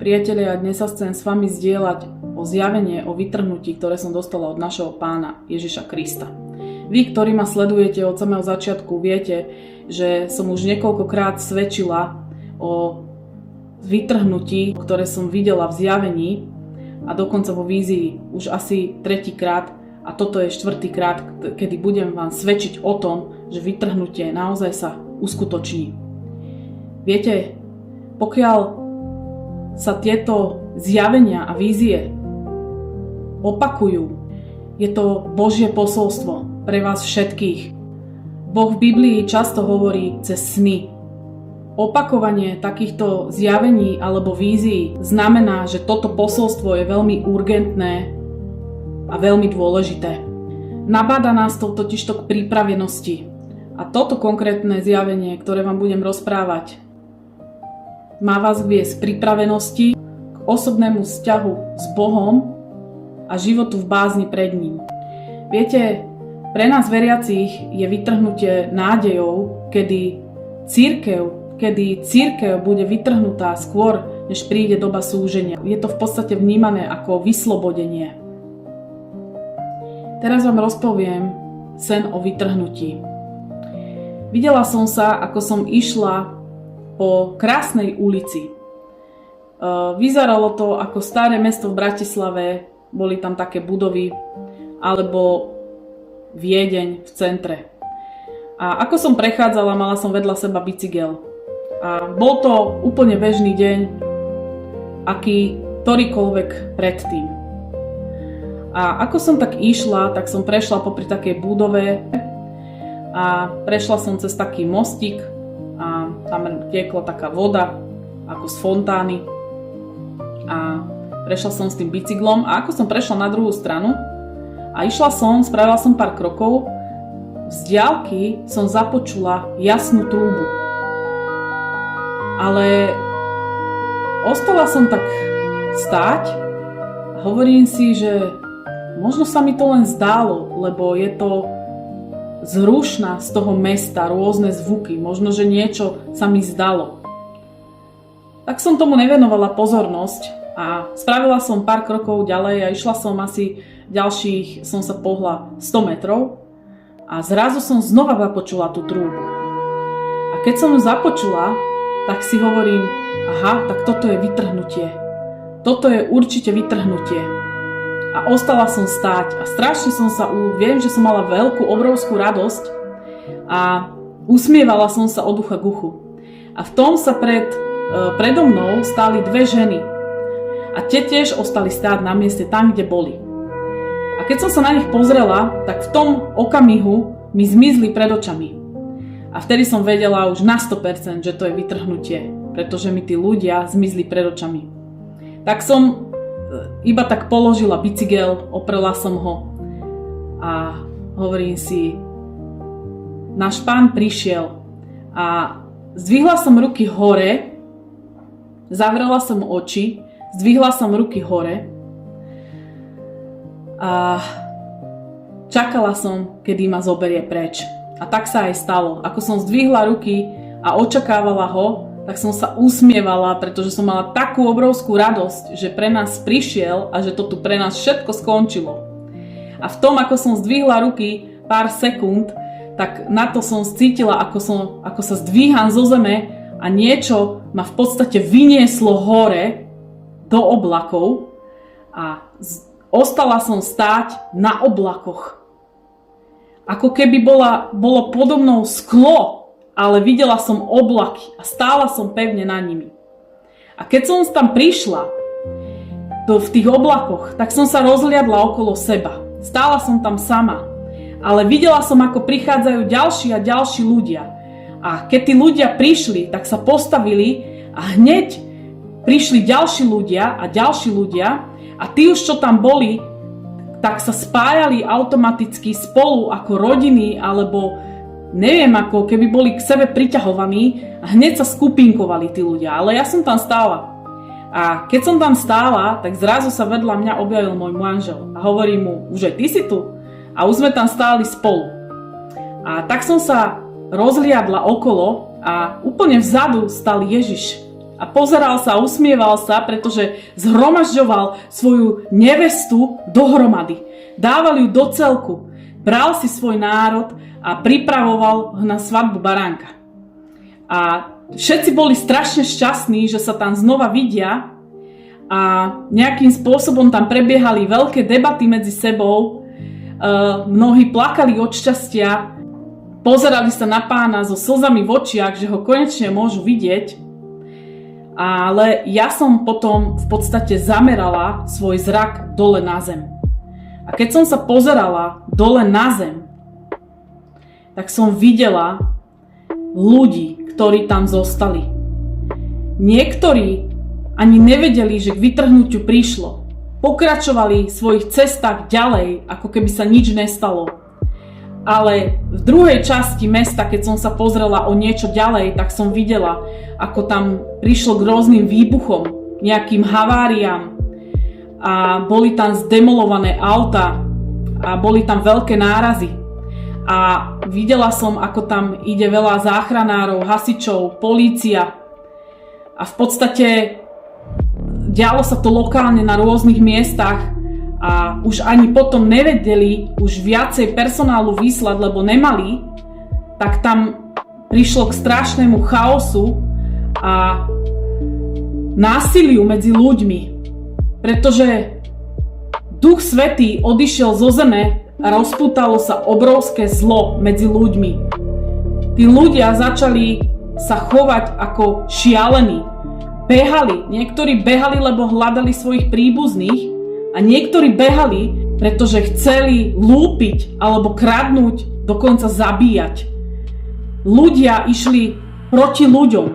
Priatelia, dnes sa chcem s vami zdieľať o zjavenie, o vytrhnutí, ktoré som dostala od našeho Pána Ježiša Krista. Vy, ktorí ma sledujete od samého začiatku, viete, že som už niekoľkokrát svedčila o vytrhnutí, ktoré som videla v zjavení a dokonca vo vízii už asi 3. krát a toto je 4. krát, kedy budem vám svedčiť o tom, že vytrhnutie naozaj sa uskutoční. Viete, pokiaľ sa tieto zjavenia a vízie opakujú, je to Božie posolstvo pre vás všetkých. Boh v Biblii často hovorí cez sny. Opakovanie takýchto zjavení alebo vízií znamená, že toto posolstvo je veľmi urgentné a veľmi dôležité. Nabáda nás to totižto k pripravenosti. A toto konkrétne zjavenie, ktoré vám budem rozprávať, má vás viesť k pripravenosti, k osobnému vzťahu s Bohom a životu v bázni pred ním. Viete, pre nás veriacich je vytrhnutie nádejou, kedy cirkev bude vytrhnutá skôr, než príde doba súženia. Je to v podstate vnímané ako vyslobodenie. Teraz vám rozpoviem sen o vytrhnutí. Videla som sa, ako som išla po krásnej ulici. Vyzeralo to ako staré mesto v Bratislave, boli tam také budovy, alebo Viedeň v centre. A ako som prechádzala, mala som vedľa seba bicykel. A bol to úplne bežný deň, aký ktorýkoľvek predtým. A ako som tak išla, tak som prešla popri takej budove a prešla som cez taký mostík a tam tiekla taká voda ako z fontány a prešla som s tým bicyklom a ako som prešla na druhú stranu a spravila som pár krokov, z diaľky som započula jasnú trúbu. Ale ostala som tak stáť a hovorím si, že možno sa mi to len zdálo, lebo je to zrušná z toho mesta, rôzne zvuky, možno, že niečo sa mi zdalo. Tak som tomu nevenovala pozornosť a spravila som pár krokov ďalej a išla som asi som sa pohla 100 metrov a zrazu som znova započula tú trúbu. A keď som ju započula, tak si hovorím, aha, tak toto je vytrhnutie. Toto je určite vytrhnutie. A ostala som stáť a strašne viem, že som mala obrovskú radosť a usmievala som sa od ucha k uchu. A v tom sa predo mnou stáli 2 ženy. A tie tiež ostali stáť na mieste tam, kde boli. A keď som sa na nich pozrela, tak v tom okamihu mi zmizli pred očami. A vtedy som vedela už na 100%, že to je vytrhnutie, pretože mi tí ľudia zmizli pred očami. Tak som iba tak položila bicykel, oprela som ho a hovorím si, náš Pán prišiel a zdvihla som ruky hore, zavrela som oči, zdvihla som ruky hore a čakala som, kedy ma zoberie preč. A tak sa aj stalo. Ako som zdvihla ruky a očakávala ho, tak som sa usmievala, pretože som mala takú obrovskú radosť, že pre nás prišiel a že to tu pre nás všetko skončilo. A v tom, ako som zdvihla ruky pár sekúnd, tak na to som cítila, ako sa zdvíham zo zeme a niečo ma v podstate vynieslo hore do oblakov a ostala som stáť na oblakoch. Ako keby bolo podo mnou sklo, ale videla som oblaky a stála som pevne na nimi. A keď som tam prišla v tých oblakoch, tak som sa rozhliadla okolo seba. Stála som tam sama, ale videla som, ako prichádzajú ďalší a ďalší ľudia. A keď tí ľudia prišli, tak sa postavili a hneď prišli ďalší ľudia a tí už, čo tam boli, tak sa spájali automaticky spolu ako rodiny alebo neviem ako, keby boli k sebe priťahovaní a hneď sa skupinkovali tí ľudia, ale ja som tam stála. A keď som tam stála, tak zrazu sa vedľa mňa objavil môj manžel a hovorí mu, už aj ty si tu? A už sme tam stáli spolu. A tak som sa rozhliadla okolo a úplne vzadu stal Ježiš. a pozeral sa a usmieval sa, pretože zhromažďoval svoju nevestu dohromady. Dával ju do celku, bral si svoj národ a pripravoval ho na svadbu baránka. A všetci boli strašne šťastní, že sa tam znova vidia a nejakým spôsobom tam prebiehali veľké debaty medzi sebou. Mnohí plakali od šťastia, pozerali sa na pána so slzami v očiach, že ho konečne môžu vidieť. Ale ja som potom v podstate zamerala svoj zrak dole na zem. A keď som sa pozerala dole na zem, tak som videla ľudí, ktorí tam zostali. Niektorí ani nevedeli, že k vytrhnutiu prišlo. Pokračovali v svojich cestách ďalej, ako keby sa nič nestalo. Ale v druhej časti mesta, keď som sa pozrela o niečo ďalej, tak som videla, ako tam prišlo k rôznym výbuchom, nejakým haváriám a boli tam zdemolované auta a boli tam veľké nárazy. A videla som, ako tam ide veľa záchranárov, hasičov, polícia. A v podstate dialo sa to lokálne na rôznych miestach a už ani potom nevedeli už viacej personálu vyslať, lebo nemali. Tak tam prišlo k strašnému chaosu a násiliu medzi ľuďmi. Pretože Duch Svätý odišiel zo zeme a rozpútalo sa obrovské zlo medzi ľuďmi. Tí ľudia začali sa chovať ako šialení. Behali. Niektorí behali, lebo hľadali svojich príbuzných a niektorí behali, pretože chceli lúpiť alebo kradnúť, dokonca zabíjať. Ľudia išli proti ľuďom.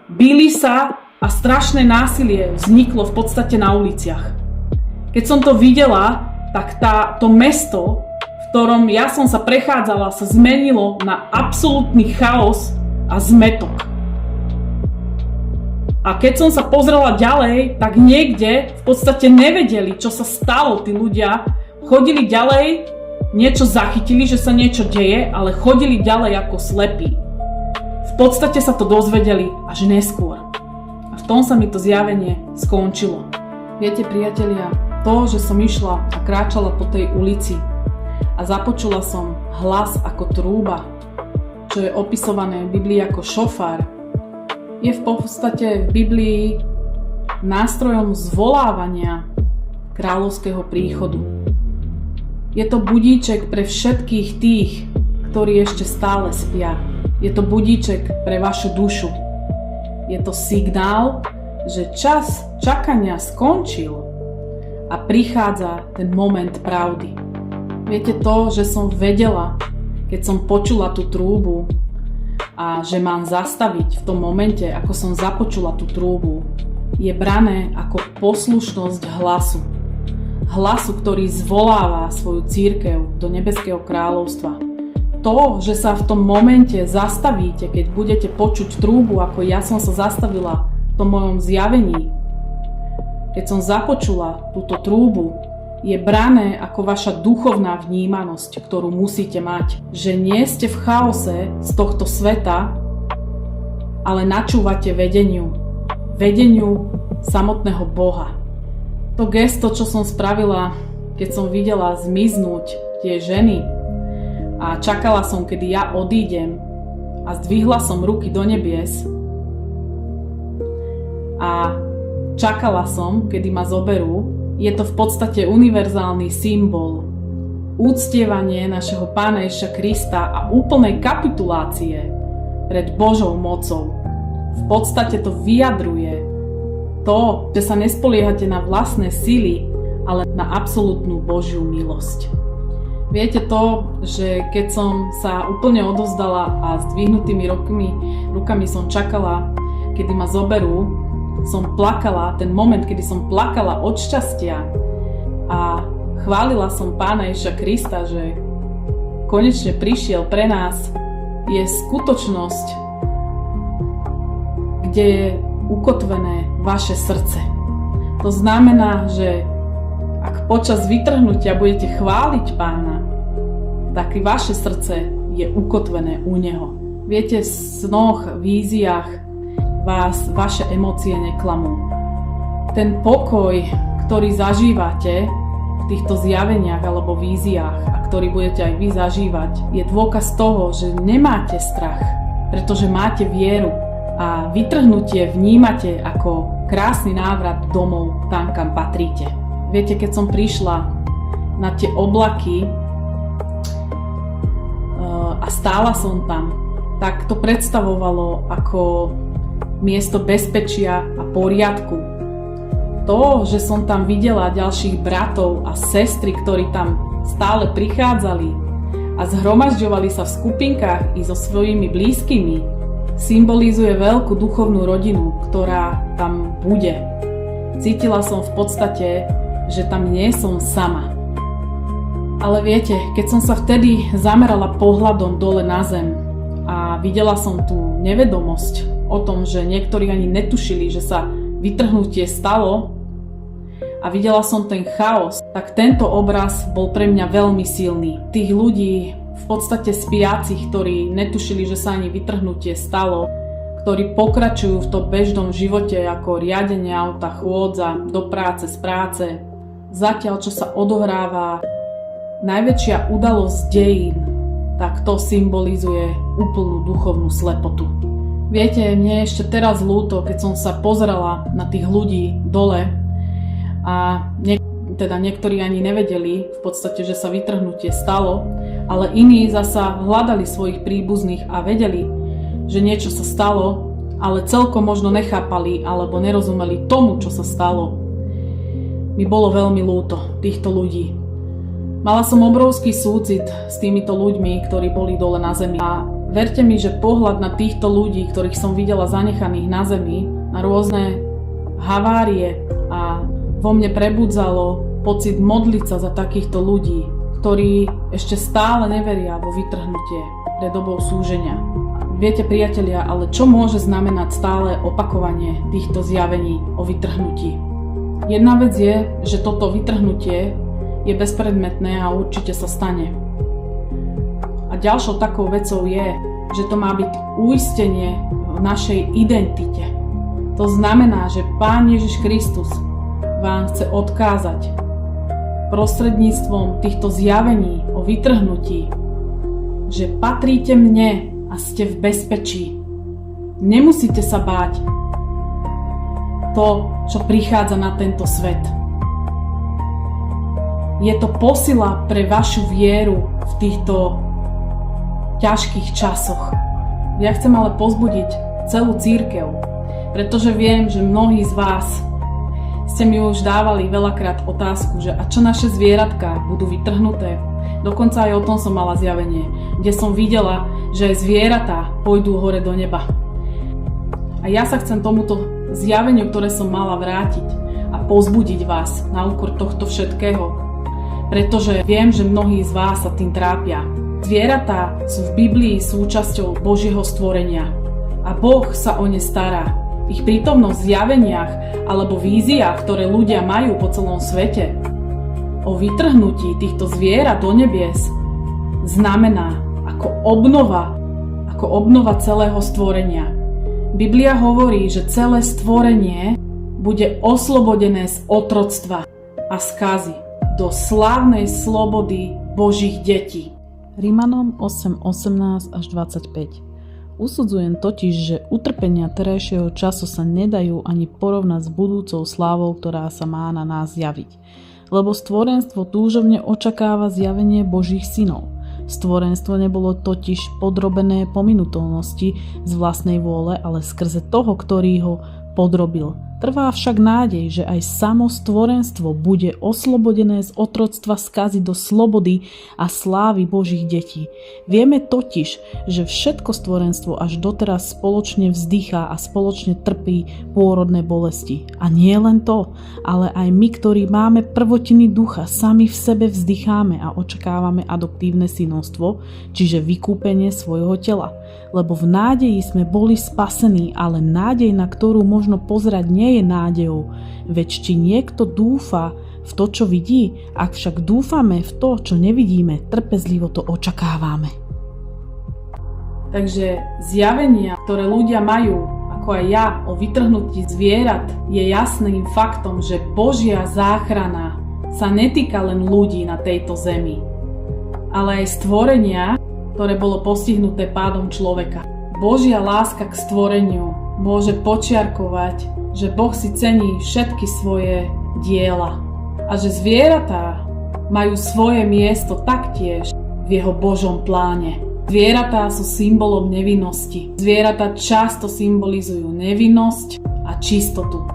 Bili sa a strašné násilie vzniklo v podstate na uliciach. Keď som to videla, tak to mesto, v ktorom ja som sa prechádzala, sa zmenilo na absolútny chaos a zmätok. A keď som sa pozrela ďalej, tak niekde v podstate nevedeli, čo sa stalo. Tí ľudia chodili ďalej, niečo zachytili, že sa niečo deje, ale chodili ďalej ako slepí. V podstate sa to dozvedeli až neskôr. A v tom sa mi to zjavenie skončilo. Viete, priatelia, to, že som išla a kráčala po tej ulici a započula som hlas ako trúba, čo je opisované v Biblii ako šofár, je v podstate v Biblii nástrojom zvolávania kráľovského príchodu. Je to budíček pre všetkých tých, ktorí ešte stále spia. Je to budíček pre vašu dušu. Je to signál, že čas čakania skončil a prichádza ten moment pravdy. Viete to, že som vedela, keď som počula tú trúbu a že mám zastaviť v tom momente, ako som započula tú trúbu, je brané ako poslušnosť hlasu. Hlasu, ktorý zvoláva svoju cirkev do nebeského kráľovstva. To, že sa v tom momente zastavíte, keď budete počuť trúbu, ako ja som sa zastavila v tom mojom zjavení, keď som započula túto trúbu, je brané ako vaša duchovná vnímanosť, ktorú musíte mať. Že nie ste v chaose z tohto sveta, ale načúvate vedeniu samotného Boha. To gesto, čo som spravila, keď som videla zmiznúť tie ženy a čakala som, kedy ja odídem a zdvihla som ruky do nebies a čakala som, kedy ma zoberú, je to v podstate univerzálny symbol úctievanie našeho Pána Ježiša Krista a úplnej kapitulácie pred Božou mocou. V podstate to vyjadruje to, že sa nespoliehate na vlastné sily, ale na absolútnu Božiu milosť. Viete to, že keď som sa úplne odovzdala a zdvihnutými rukami som čakala, kedy ma zoberú, som plakala, ten moment, kedy som plakala od šťastia a chválila som Pána Ježiša Krista, že konečne prišiel pre nás, je skutočnosť, kde je ukotvené vaše srdce. To znamená, že ak počas vytrhnutia budete chváliť Pána, tak i vaše srdce je ukotvené u Neho. Viete, v snoch, víziách vás vaše emócie neklamú. Ten pokoj, ktorý zažívate v týchto zjaveniach alebo víziách a ktorý budete aj vy zažívať, je dôkaz toho, že nemáte strach, pretože máte vieru a vytrhnutie vnímate ako krásny návrat domov tam, kam patríte. Viete, keď som prišla na tie oblaky a stála som tam, tak to predstavovalo ako miesto bezpečia a poriadku. To, že som tam videla ďalších bratov a sestry, ktorí tam stále prichádzali a zhromažďovali sa v skupinkách i so svojimi blízkymi, symbolizuje veľkú duchovnú rodinu, ktorá tam bude. Cítila som v podstate, že tam nie som sama. Ale viete, keď som sa vtedy zamerala pohľadom dole na zem a videla som tú nevedomosť o tom, že niektorí ani netušili, že sa vytrhnutie stalo a videla som ten chaos, tak tento obraz bol pre mňa veľmi silný. Tých ľudí v podstate spiacich, ktorí netušili, že sa ani vytrhnutie stalo, ktorí pokračujú v tom bežnom živote ako riadenie auta, chôdza, do práce, z práce. Zatiaľ, čo sa odohráva najväčšia udalosť dejín, tak to symbolizuje úplnú duchovnú slepotu. Viete, mne je ešte teraz ľúto, keď som sa pozerala na tých ľudí dole a niektorí ani nevedeli v podstate, že sa vytrhnutie stalo, ale iní zasa hľadali svojich príbuzných a vedeli, že niečo sa stalo, ale celkom možno nechápali alebo nerozumeli tomu, čo sa stalo. Mi bolo veľmi ľúto týchto ľudí. Mala som obrovský súcit s týmito ľuďmi, ktorí boli dole na zemi. A verte mi, že pohľad na týchto ľudí, ktorých som videla zanechaných na zemi, na rôzne havárie a vo mne prebudzalo pocit modliť sa za takýchto ľudí, ktorí ešte stále neveria vo vytrhnutie pred dobou súženia. Viete, priatelia, ale čo môže znamenať stále opakovanie týchto zjavení o vytrhnutí? Jedna vec je, že toto vytrhnutie je bezpredmetné a určite sa stane. A ďalšou takou vecou je, že to má byť uistenie v našej identite. To znamená, že Pán Ježiš Kristus vám chce odkázať prostredníctvom týchto zjavení o vytrhnutí, že patríte mne a ste v bezpečí. Nemusíte sa báť to, čo prichádza na tento svet. Je to posila pre vašu vieru v týchto ťažkých časoch. Ja chcem ale povzbudiť celú cirkev, pretože viem, že mnohí z vás ste mi už dávali veľakrát otázku, že a čo naše zvieratka budú vytrhnuté? Dokonca aj o tom som mala zjavenie, kde som videla, že zvieratá pôjdu hore do neba. A ja sa chcem tomuto zjaveniu, ktoré som mala, vrátiť a povzbudiť vás na úkor tohto všetkého, pretože viem, že mnohí z vás sa tým trápia. Zvieratá sú v Biblii súčasťou Božieho stvorenia a Boh sa o ne stará. Ich prítomnosť v zjaveniach alebo víziách, ktoré ľudia majú po celom svete, o vytrhnutí týchto zvierat do nebies, znamená ako obnova celého stvorenia. Biblia hovorí, že celé stvorenie bude oslobodené z otroctva a skazy do slávnej slobody Božích detí. Rimanom 8:18 až 25. Usudzujem totiž, že utrpenia terajšieho času sa nedajú ani porovnať s budúcou slávou, ktorá sa má na nás zjaviť. Lebo stvorenstvo túžobne očakáva zjavenie Božích synov. Stvorenstvo nebolo totiž podrobené pominuteľnosti z vlastnej vôle, ale skrze toho, ktorý ho podrobil. Trvá však nádej, že aj samo stvorenstvo bude oslobodené z otroctva skazy do slobody a slávy Božích detí. Vieme totiž, že všetko stvorenstvo až doteraz spoločne vzdychá a spoločne trpí pôrodné bolesti. A nie len to, ale aj my, ktorí máme prvotiny ducha, sami v sebe vzdycháme a očakávame adoptívne synovstvo, čiže vykúpenie svojho tela. Lebo v nádeji sme boli spasení, ale nádej, na ktorú možno pozerať, nie je nádejou. Veď či niekto dúfa v to, čo vidí, ak však dúfame v to, čo nevidíme, trpezlivo to očakávame. Takže zjavenia, ktoré ľudia majú a ako aj ja, o vytrhnutí zvierat, je jasným faktom, že Božia záchrana sa netýka len ľudí na tejto zemi, ale aj stvorenia, ktoré bolo postihnuté pádom človeka. Božia láska k stvoreniu môže počiarkovať, že Boh si cení všetky svoje diela a že zvieratá majú svoje miesto taktiež v jeho Božom pláne. Zvieratá sú symbolom nevinnosti. Zvieratá často symbolizujú nevinnosť a čistotu.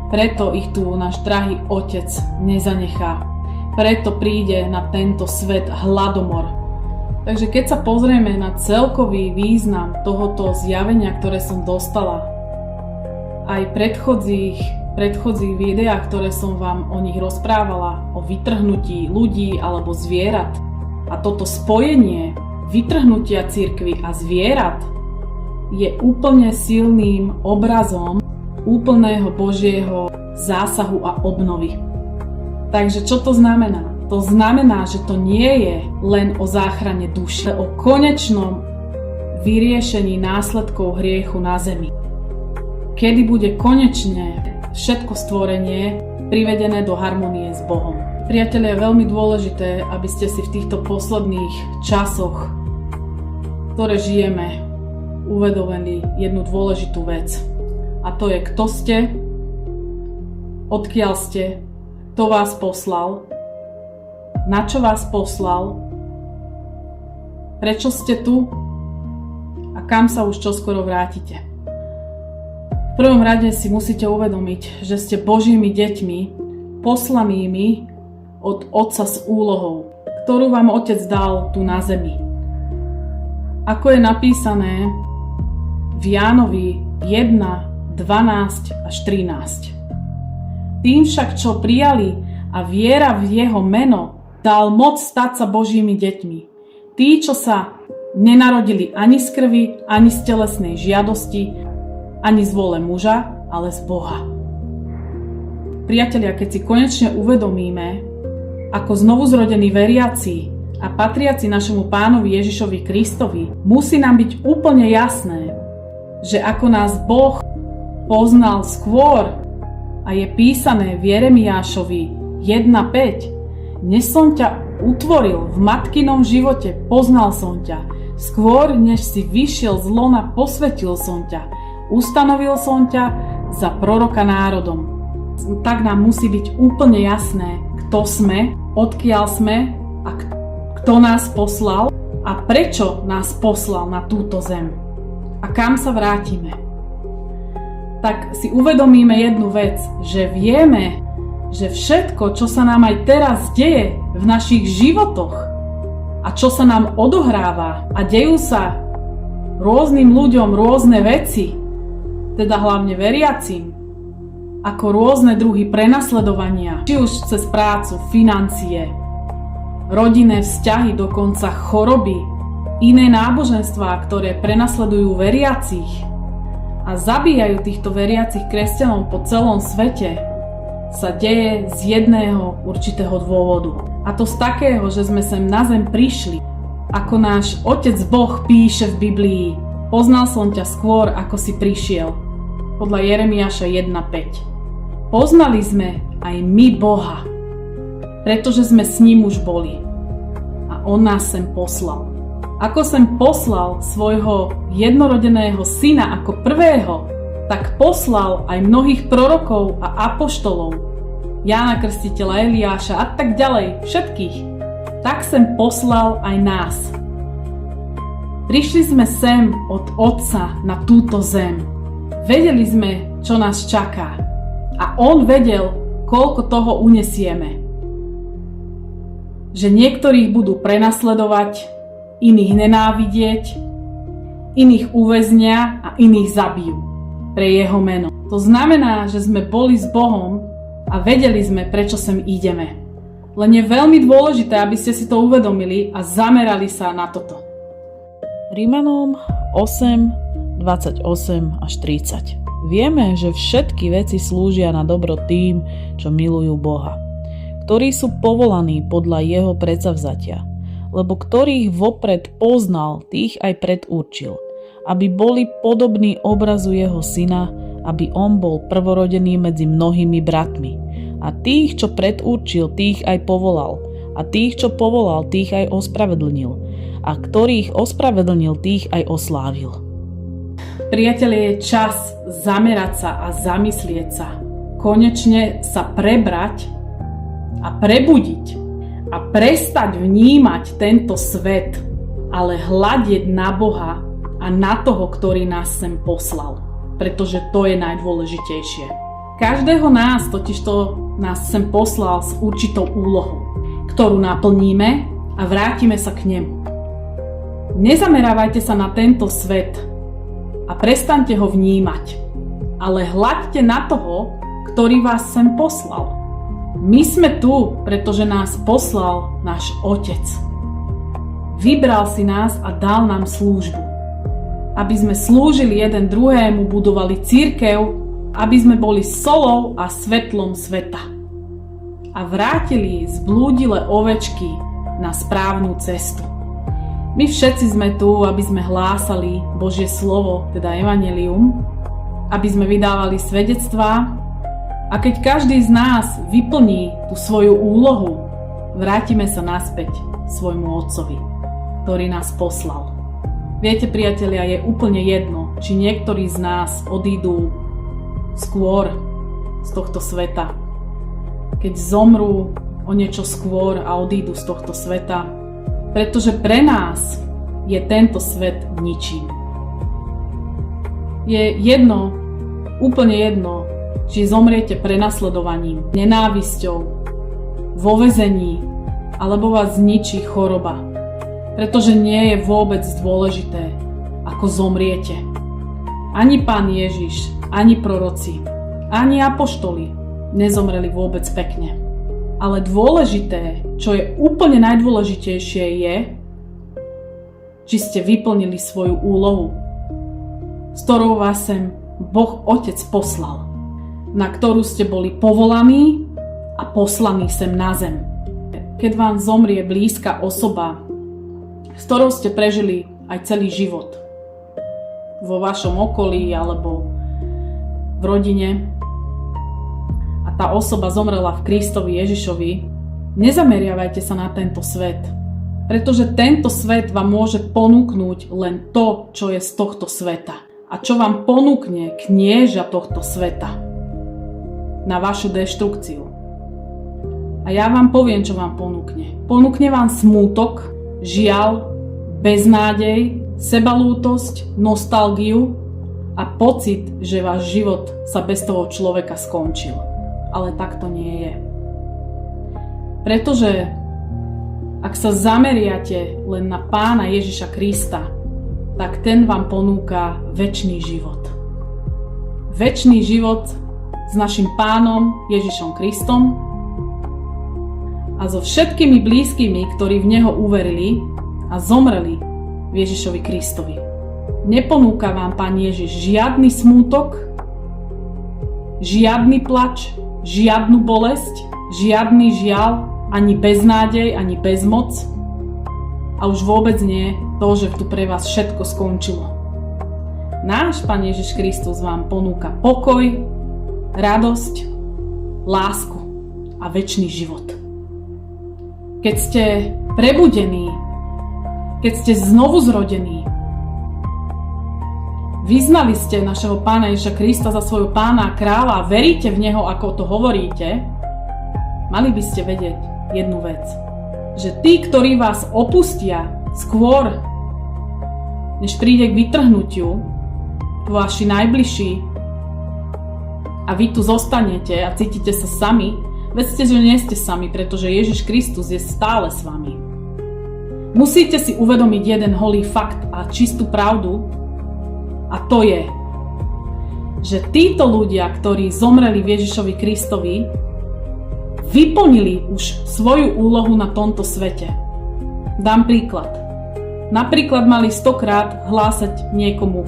Preto ich tu náš drahý Otec nezanechá. Preto príde na tento svet hladomor. Takže keď sa pozrieme na celkový význam tohoto zjavenia, ktoré som dostala, aj predchodzích videách, ktoré som vám o nich rozprávala, o vytrhnutí ľudí alebo zvierat, a toto spojenie vytrhnutia cirkvi a zvierat je úplne silným obrazom úplného Božieho zásahu a obnovy. Takže čo to znamená? To znamená, že to nie je len o záchrane duše, ale o konečnom vyriešení následkov hriechu na zemi. Kedy bude konečne všetko stvorenie privedené do harmonie s Bohom. Priatelia, je veľmi dôležité, aby ste si v týchto posledných časoch, ktoré žijeme, uvedomili jednu dôležitú vec. A to je, kto ste, odkiaľ ste, kto vás poslal, na čo vás poslal, prečo ste tu a kam sa už čoskoro vrátite. V prvom rade si musíte uvedomiť, že ste Božími deťmi, poslanými od Otca s úlohou, ktorú vám Otec dal tu na zemi. Ako je napísané v Jánovi 1, 12 až 13. Tým však, čo prijali a viera v jeho meno, dal moc stať sa Božími deťmi. Tí, čo sa nenarodili ani z krvi, ani z telesnej žiadosti, ani z vôle muža, ale z Boha. Priatelia, keď si konečne uvedomíme, ako znovuzrodení veriaci a patriaci našemu Pánovi Ježišovi Kristovi, musí nám byť úplne jasné, že ako nás Boh poznal skôr, a je písané v Jeremiášovi 1.5, než som ťa utvoril v matkinom živote, poznal som ťa. Skôr, než si vyšiel z lona, posvetil som ťa. Ustanovil som ťa za proroka národom. Tak nám musí byť úplne jasné, kto sme, odkiaľ sme a kto nás poslal a prečo nás poslal na túto zem. A kam sa vrátime. Tak si uvedomíme jednu vec, že vieme, že všetko, čo sa nám aj teraz deje v našich životoch a čo sa nám odohráva a dejú sa rôznym ľuďom rôzne veci, teda hlavne veriacim, ako rôzne druhy prenasledovania, či už cez prácu, financie, rodinné vzťahy, dokonca choroby, iné náboženstvá, ktoré prenasledujú veriacich a zabíjajú týchto veriacich kresťanov po celom svete, sa deje z jedného určitého dôvodu. A to z takého, že sme sem na zem prišli. Ako náš Otec Boh píše v Biblii, poznal som ťa skôr, ako si prišiel. Podľa Jeremiáša 1.5. Poznali sme aj my Boha, pretože sme s ním už boli. A on nás sem poslal. Ako sem poslal svojho jednorodeného syna ako prvého, tak poslal aj mnohých prorokov a apoštolov, Jána Krstiteľa, Eliáša a tak ďalej, všetkých. Tak sem poslal aj nás. Prišli sme sem od Otca na túto zem. Vedeli sme, čo nás čaká. A on vedel, koľko toho unesieme. Že niektorých budú prenasledovať, iných nenávidieť, iných uväznia a iných zabijú pre jeho meno. To znamená, že sme boli s Bohom a vedeli sme, prečo sem ideme. Len je veľmi dôležité, aby ste si to uvedomili a zamerali sa na toto. Rímanom 8, 28 až 30. Vieme, že všetky veci slúžia na dobro tým, čo milujú Boha, ktorí sú povolaní podľa jeho predsavzatia, lebo ktorých vopred poznal, tých aj predurčil, aby boli podobní obrazu jeho syna, aby on bol prvorodený medzi mnohými bratmi. A tých, čo predurčil, tých aj povolal. A tých, čo povolal, tých aj ospravedlnil. A ktorých ospravedlnil, tých aj oslávil. Priatelia, je čas zamerať sa a zamyslieť sa. Konečne sa prebrať a prebudiť a prestať vnímať tento svet, ale hľadieť na Boha a na toho, ktorý nás sem poslal. Pretože to je najdôležitejšie. Každého nás totižto nás sem poslal s určitou úlohou, ktorú naplníme a vrátime sa k nemu. Nezamerávajte sa na tento svet a prestaňte ho vnímať, ale hľaďte na toho, ktorý vás sem poslal. My sme tu, pretože nás poslal náš Otec. Vybral si nás a dal nám službu. Aby sme slúžili jeden druhému, budovali cirkev, aby sme boli solou a svetlom sveta. A vrátili zblúdile ovečky na správnu cestu. My všetci sme tu, aby sme hlásali Božie slovo, teda evanjelium, aby sme vydávali svedectvá. A keď každý z nás vyplní tú svoju úlohu, vrátime sa naspäť svojmu Otcovi, ktorý nás poslal. Viete, priatelia, je úplne jedno, či niektorí z nás odídu skôr z tohto sveta. Keď zomrú o niečo skôr a odídu z tohto sveta, pretože pre nás je tento svet ničím. Je jedno, úplne jedno, či zomriete prenasledovaním, nenávisťou, vo väzení, alebo vás zničí choroba. Pretože nie je vôbec dôležité, ako zomriete. Ani Pán Ježiš, ani proroci, ani apoštoli nezomreli vôbec pekne. Ale dôležité, čo je úplne najdôležitejšie je, či ste vyplnili svoju úlohu, s ktorou vás sem Boh Otec poslal, na ktorú ste boli povolaní a poslaní sem na zem. Keď vám zomrie blízka osoba, s ktorou ste prežili aj celý život, vo vašom okolí alebo v rodine, a tá osoba zomrela v Kristovi Ježišovi, nezameriavajte sa na tento svet, pretože tento svet vám môže ponúknuť len to, čo je z tohto sveta. A čo vám ponúkne knieža tohto sveta na vašu deštrukciu. A ja vám poviem, čo vám ponúkne. Ponúkne vám smútok, žiaľ, beznádej, sebalútosť, nostalgiu a pocit, že váš život sa bez toho človeka skončil. Ale tak to nie je. Pretože ak sa zameriate len na Pána Ježiša Krista, tak ten vám ponúka večný život. Večný život s našim Pánom Ježišom Kristom a so všetkými blízkymi, ktorí v Neho uverili a zomreli v Ježišovi Kristovi. Neponúka vám Pán Ježiš žiadny smútok, žiadny plač, žiadnu bolesť, žiadny žiaľ, ani beznádej, ani bezmoc a už vôbec nie to, že tu pre vás všetko skončilo. Náš Pán Ježiš Kristus vám ponúka pokoj, radosť, lásku a večný život. Keď ste prebudení, keď ste znovu zrodení, vyznali ste našeho Pána Ježiša Krista za svojho Pána a kráľa a veríte v Neho, ako to hovoríte, mali by ste vedieť jednu vec, že tí, ktorí vás opustia skôr, než príde k vytrhnutiu, vaši najbližší, a vy tu zostanete a cítite sa sami, vedzte, že nie ste sami, pretože Ježiš Kristus je stále s vami. Musíte si uvedomiť jeden holý fakt a čistú pravdu, a to je, že títo ľudia, ktorí zomreli v Ježišovi Kristovi, vyplnili už svoju úlohu na tomto svete. Dám príklad. Napríklad mali 100-krát hlásať niekomu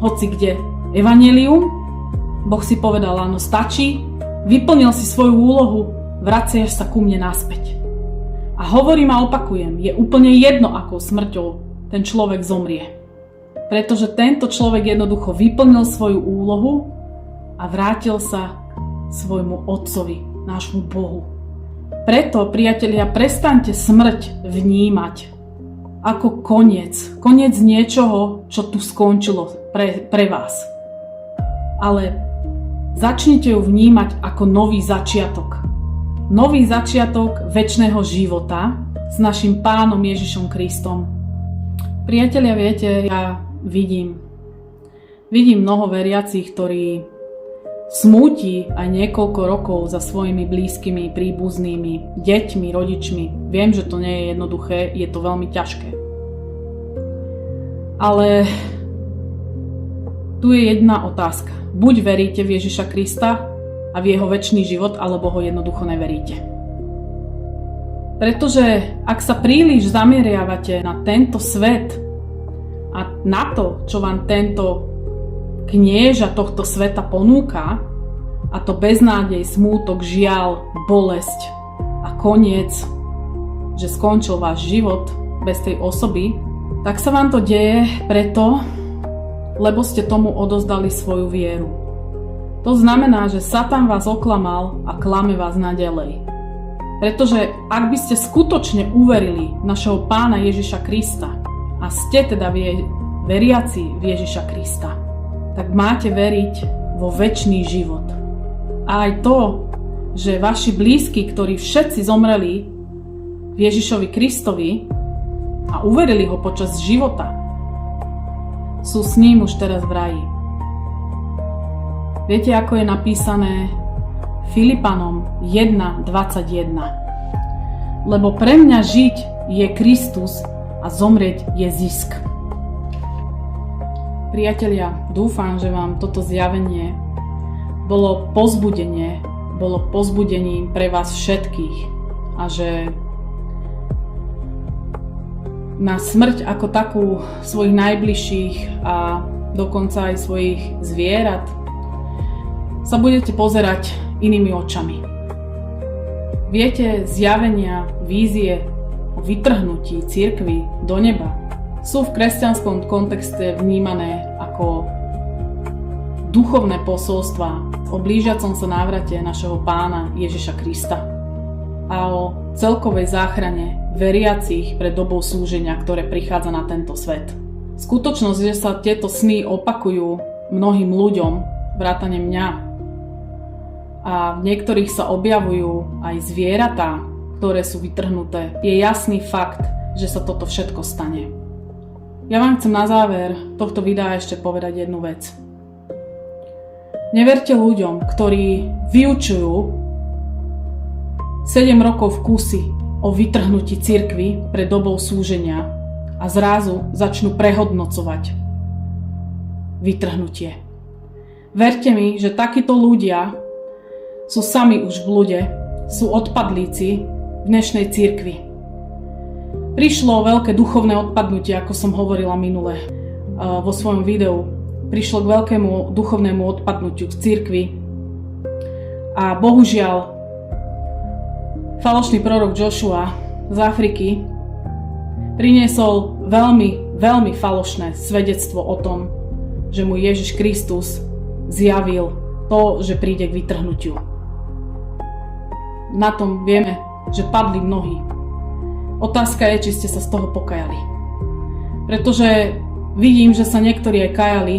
hoci kde evanjelium, Boh si povedal, áno, stačí, vyplnil si svoju úlohu, vraciaš sa ku mne naspäť. A hovorím a opakujem, je úplne jedno, akou smrťou ten človek zomrie. pretože tento človek jednoducho vyplnil svoju úlohu a vrátil sa svojmu Otcovi, nášmu Bohu. Preto, priatelia, prestaňte smrť vnímať ako koniec niečoho, čo tu skončilo pre vás. Ale začnite ju vnímať ako nový začiatok. Nový začiatok večného života s našim Pánom Ježišom Kristom. Priatelia, viete, ja vidím mnoho veriacich, ktorí smúti aj niekoľko rokov za svojimi blízkymi, príbuznými, deťmi, rodičmi. Viem, že to nie je jednoduché, je to veľmi ťažké. Ale tu je jedna otázka. Buď veríte v Ježiša Krista a v jeho večný život, alebo ho jednoducho neveríte. Pretože ak sa príliš zameriavate na tento svet a na to, čo vám tento knieža tohto sveta ponúka, a to beznádej, smútok, žiaľ, bolesť a koniec, že skončil váš život bez tej osoby, tak sa vám to deje preto, lebo ste tomu odozdali svoju vieru. To znamená, že Satan vás oklamal a klame vás naďalej. Pretože ak by ste skutočne uverili našeho Pána Ježiša Krista a ste teda veriaci v Ježiša Krista, tak máte veriť vo večný život. A aj to, že vaši blízki, ktorí všetci zomreli v Ježišovi Kristovi a uverili ho počas života, sú s ním už teraz v raji. Viete, ako je napísané Filipanom 1.21. Lebo pre mňa žiť je Kristus a zomrieť je zisk. Priatelia, dúfam, že vám toto zjavenie bolo povzbudením pre vás všetkých a že na smrť ako takú svojich najbližších a dokonca aj svojich zvierat sa budete pozerať inými očami. Viete, zjavenia, vízie o vytrhnutí cirkvi do neba sú v kresťanskom kontexte vnímané ako duchovné posolstvá o blížiacom sa návrate našeho Pána Ježiša Krista a o celkovej záchrane veriacich pred dobou súženia, ktoré prichádza na tento svet. Skutočnosť, že sa tieto sny opakujú mnohým ľuďom, vrátane mňa, a v niektorých sa objavujú aj zvieratá, ktoré sú vytrhnuté, je jasný fakt, že sa toto všetko stane. Ja vám chcem na záver tohto videa ešte povedať jednu vec. Neverte ľuďom, ktorí vyučujú 7 rokov v kúsi o vytrhnutí cirkvi pred dobou súženia a zrazu začnú prehodnocovať vytrhnutie. Verte mi, že takíto ľudia sú sami už v blude, sú odpadlíci v dnešnej cirkvi. Prišlo veľké duchovné odpadnutie, ako som hovorila minule vo svojom videu. Prišlo k veľkému duchovnému odpadnutiu v cirkvi a bohužiaľ falošný prorok Joshua z Afriky priniesol veľmi, veľmi falošné svedectvo o tom, že mu Ježiš Kristus zjavil to, že príde k vytrhnutiu. Na tom vieme, že padli mnohí. Otázka je, či ste sa z toho pokajali. Pretože vidím, že sa niektorí aj kajali,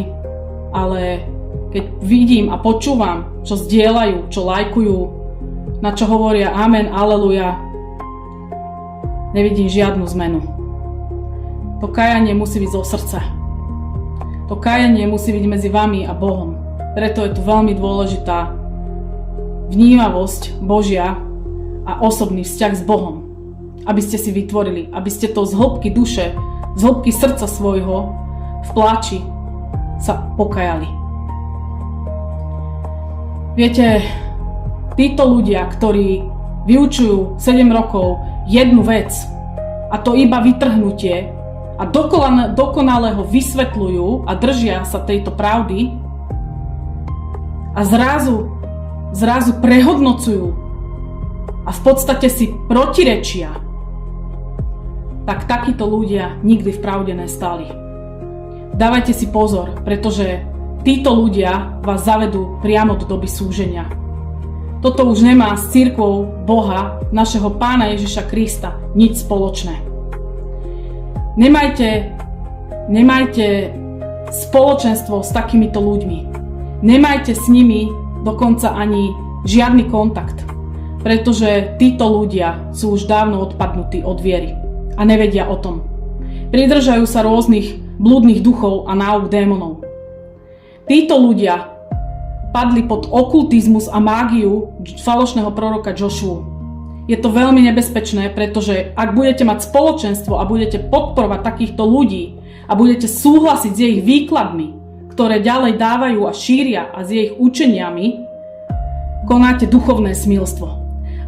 ale keď vidím a počúvam, čo zdieľajú, čo lajkujú, na čo hovoria amen, aleluja, nevidím žiadnu zmenu. To kajanie musí byť zo srdca. To kajanie musí byť medzi vami a Bohom. Preto je tu veľmi dôležitá vnímavosť Božia a osobný vzťah s Bohom. Aby ste si vytvorili, aby ste to z hĺbky duše, z hĺbky srdca svojho v pláči sa pokajali. Viete, títo ľudia, ktorí vyučujú 7 rokov jednu vec, a to iba vytrhnutie, a dokonale ho vysvetľujú a držia sa tejto pravdy a zrazu prehodnocujú a v podstate si protirečia, tak takíto ľudia nikdy v pravde nestáli. dávajte si pozor, pretože títo ľudia vás zavedú priamo do doby súženia. Toto už nemá s cirkvou Boha, našeho Pána Ježiša Krista, nič spoločné. Nemajte spoločenstvo s takýmito ľuďmi. Nemajte s nimi dokonca ani žiadny kontakt, pretože títo ľudia sú už dávno odpadnutí od viery a nevedia o tom. Pridržajú sa rôznych blúdnych duchov a náuk démonov. Títo ľudia padli pod okultizmus a mágiu falošného proroka Joshua. Je to veľmi nebezpečné, pretože ak budete mať spoločenstvo a budete podporovať takýchto ľudí a budete súhlasiť s ich výkladmi, ktoré ďalej dávajú a šíria a s ich učeniami, konáte duchovné smilstvo.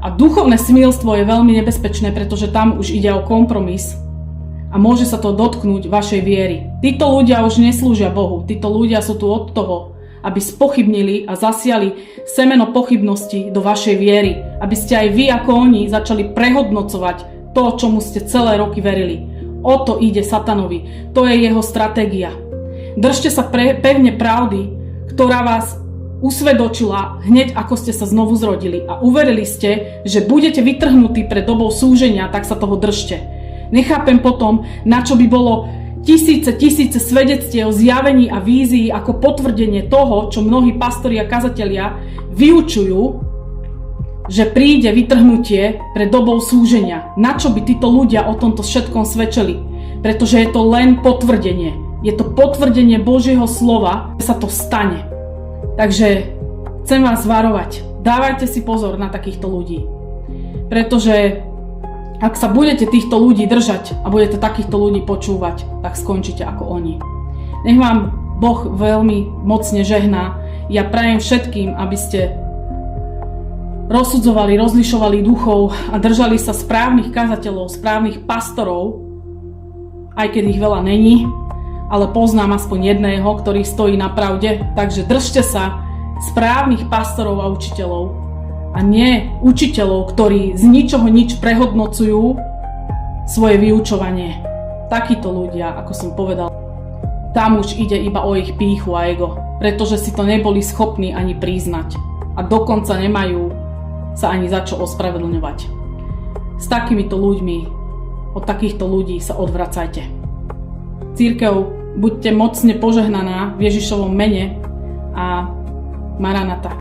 A duchovné smilstvo je veľmi nebezpečné, pretože tam už ide o kompromis a môže sa to dotknúť vašej viery. Títo ľudia už neslúžia Bohu. Títo ľudia sú tu od toho, aby spochybnili a zasiali semeno pochybnosti do vašej viery. Aby ste aj vy ako oni začali prehodnocovať to, čomu ste celé roky verili. O to ide satanovi. To je jeho stratégia. Držte sa pevne pravdy, ktorá vás usvedočila hneď ako ste sa znovu zrodili a uverili ste, že budete vytrhnutí pred dobou súženia, tak sa toho držte. Nechápem potom, na čo by bolo tisíce svedectiev, zjavení a vízií ako potvrdenie toho, čo mnohí pastori a kazatelia vyučujú, že príde vytrhnutie pred dobou súženia. Na čo by títo ľudia o tomto všetkom svedčili? Pretože je to len potvrdenie. Je to potvrdenie Božieho slova, že sa to stane. Takže chcem vás varovať. Dávajte si pozor na takýchto ľudí. Pretože ak sa budete týchto ľudí držať a budete takýchto ľudí počúvať, tak skončíte ako oni. Nech vám Boh veľmi mocne žehná. Ja prajem všetkým, aby ste rozsudzovali, rozlišovali duchov a držali sa správnych kazateľov, správnych pastorov, aj keď ich veľa není, ale poznám aspoň jedného, ktorý stojí na pravde, takže držte sa správnych pastorov a učiteľov a nie učiteľov, ktorí z ničoho nič prehodnocujú svoje vyučovanie. Takíto ľudia, ako som povedal, tam už ide iba o ich pýchu a ego, pretože si to neboli schopní ani priznať a dokonca nemajú sa ani za čo ospravedlňovať. S takýmito ľuďmi, od takýchto ľudí sa odvracajte. Cirkev, buďte mocne požehnaná v Ježišovom mene a Maranata.